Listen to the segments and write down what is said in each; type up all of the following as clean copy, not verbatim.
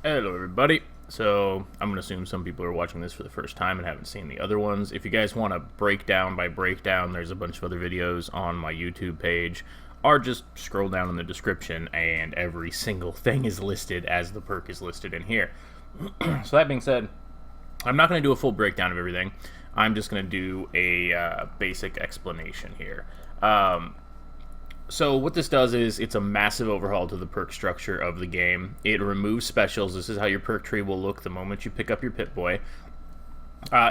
Hello, everybody. So, I'm going to assume some people are watching this for the first time and haven't seen the other ones. If you guys want a breakdown by breakdown, there's a bunch of other videos on my YouTube page, or just scroll down in the description, and every single thing is listed as the perk is listed in here. So, that being said, I'm not going to do a full breakdown of everything. I'm just going to do a basic explanation here. So what this does is it's a massive overhaul to the perk structure of the game. It removes specials. This is how your perk tree will look the moment you pick up your Pip-Boy.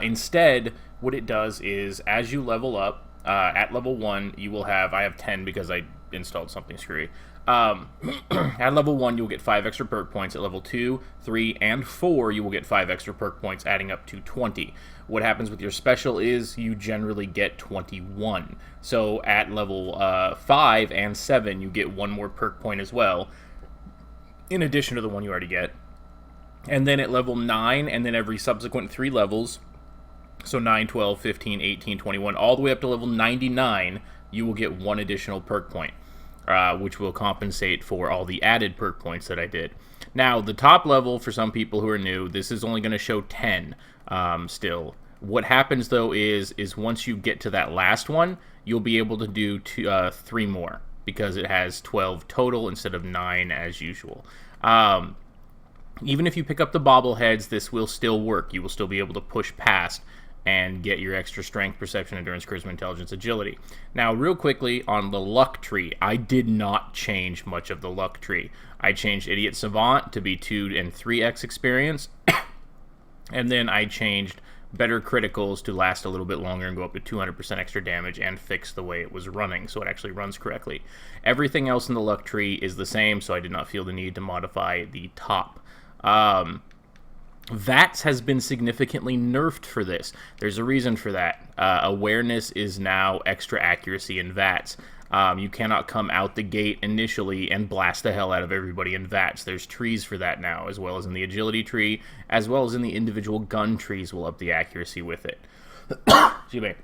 Instead, what it does is as you level up, at level 1, you will have, I have 10 because I installed something screwy. At level 1, you'll get 5 extra perk points. At level 2, 3, and 4, you will get 5 extra perk points, adding up to 20. What happens with your special is you generally get 21. So at level 5 and 7, you get 1 more perk point as well, in addition to the one you already get. And then at level 9, and then every subsequent 3 levels, so 9, 12, 15, 18, 21, all the way up to level 99, you will get 1 additional perk point. Which will compensate for all the added perk points that I did. Now, the top level, for some people who are new, this is only going to show 10 still. What happens, though, is once you get to that last one, you'll be able to do 3 more, because it has 12 total instead of 9 as usual. Even if you pick up the bobbleheads, this will still work. You will still be able to push past and get your extra strength, perception, endurance, charisma, intelligence, agility. Now, real quickly, on the luck tree, I did not change much of the luck tree. I changed Idiot Savant to be 2 and 3x experience, and then I changed better criticals to last a little bit longer and go up to 200% extra damage and fix the way it was running, so it actually runs correctly. Everything else in the luck tree is the same, so I did not feel the need to modify the top. VATS has been significantly nerfed for this. There's a reason for that. Awareness is now extra accuracy in VATS. You cannot come out the gate initially and blast the hell out of everybody in VATS. There's trees for that now, as well as in the agility tree, as well as in the individual gun trees will up the accuracy with it. Excuse me.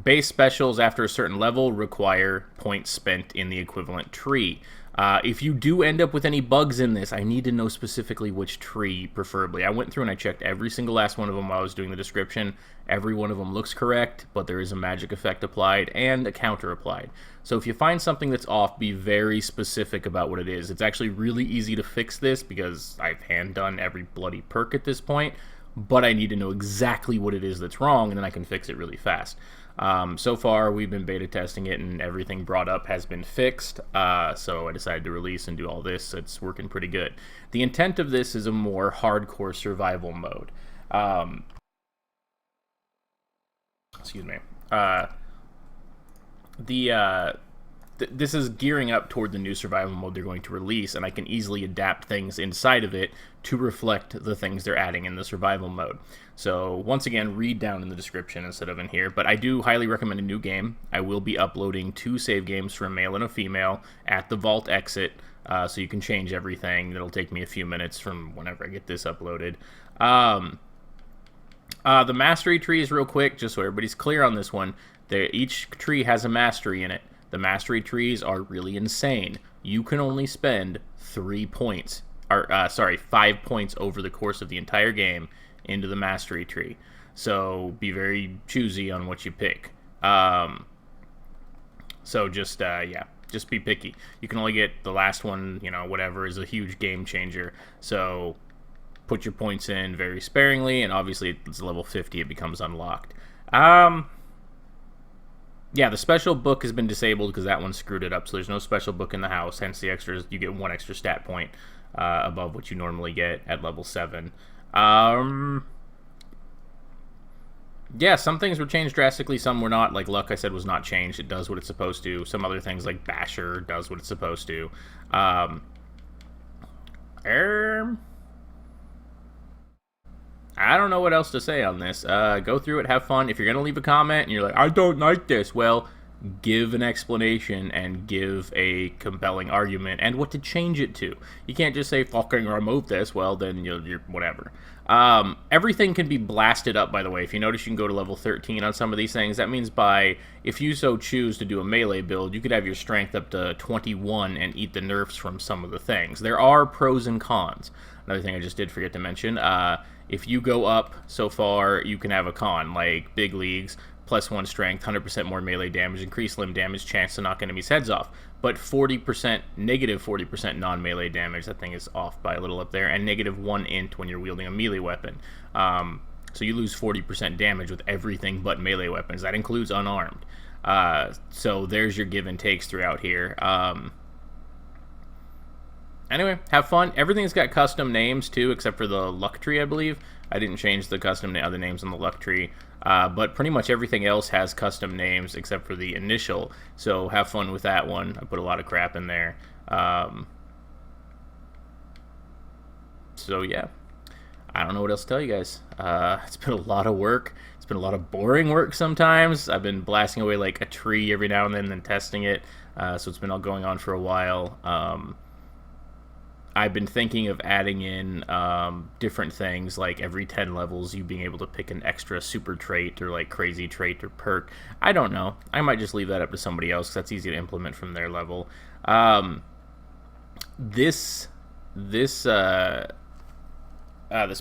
Base specials after a certain level require points spent in the equivalent tree. If you do end up with any bugs in this, I need to know specifically which tree, preferably. I went through and I checked every single last one of them while I was doing the description. Every one of them looks correct, but there is a magic effect applied and a counter applied. So if you find something that's off, be very specific about what it is. It's actually really easy to fix this because I've hand-done every bloody perk at this point, but I need to know exactly what it is that's wrong, and then I can fix it really fast. So far, we've been beta testing it, and everything brought up has been fixed, so I decided to release and do all this. It's working pretty good. The intent of this is a more hardcore survival mode. Excuse me. This is gearing up toward the new survival mode they're going to release, and I can easily adapt things inside of it to reflect the things they're adding in the survival mode. So once again, read down in the description instead of in here, but I do highly recommend a new game. I will be uploading 2 save games for a male and a female at the vault exit, so you can change everything. It'll take me a few minutes from whenever I get this uploaded. The mastery tree is real quick, just so everybody's clear on this one. Each tree has a mastery in it. The mastery trees are really insane. You can only spend 3 points, or 5 points over the course of the entire game into the mastery tree. So be very choosy on what you pick. So just be picky. You can only get the last one, whatever is a huge game changer. So put your points in very sparingly, and obviously it's level 50, it becomes unlocked. Yeah, the special book has been disabled because that one screwed it up, so there's no special book in the house, hence the extras. You get 1 extra stat point above what you normally get at level 7. Yeah, some things were changed drastically, some were not. Like Luck, I said, was not changed. It does what it's supposed to. Some other things like Basher does what it's supposed to. I don't know what else to say on this. Go through it, have fun. If you're going to leave a comment and you're like, I don't like this, well, give an explanation and give a compelling argument and what to change it to. You can't just say fucking remove this. Well, then you're whatever. Everything can be blasted up, by the way. If you notice, you can go to level 13 on some of these things. That means if you so choose to do a melee build, you could have your strength up to 21 and eat the nerfs from some of the things. There are pros and cons. Another thing I just did forget to mention, if you go up so far, you can have a con, like big leagues, +1 strength, 100% more melee damage, increased limb damage, chance to knock enemies' heads off. But negative 40% non-melee damage, that thing is off by a little up there, and -1 int when you're wielding a melee weapon. So you lose 40% damage with everything but melee weapons. That includes unarmed. So there's your give and takes throughout here. Anyway, have fun. Everything's got custom names too, except for the luck tree, I believe. I didn't change the custom other names on the luck tree, but pretty much everything else has custom names except for the initial. So have fun with that one. I put a lot of crap in there. So yeah, I don't know what else to tell you guys. It's been a lot of work. It's been a lot of boring work sometimes. I've been blasting away like a tree every now and then testing it. So it's been all going on for a while. I've been thinking of adding in different things, like every 10 levels you being able to pick an extra super trait or like crazy trait or perk. I don't know. I might just leave that up to somebody else because that's easy to implement from their level. This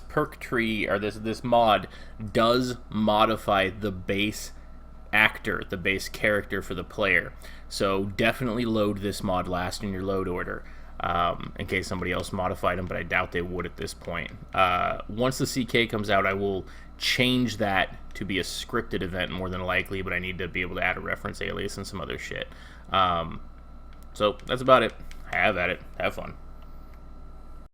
perk tree, or this mod, does modify the base actor, the base character for the player. So definitely load this mod last in your load order. In case somebody else modified them, but I doubt they would at this point. Once the CK comes out, I will change that to be a scripted event more than likely, but I need to be able to add a reference alias and some other shit. So that's about it. Have at it. Have fun.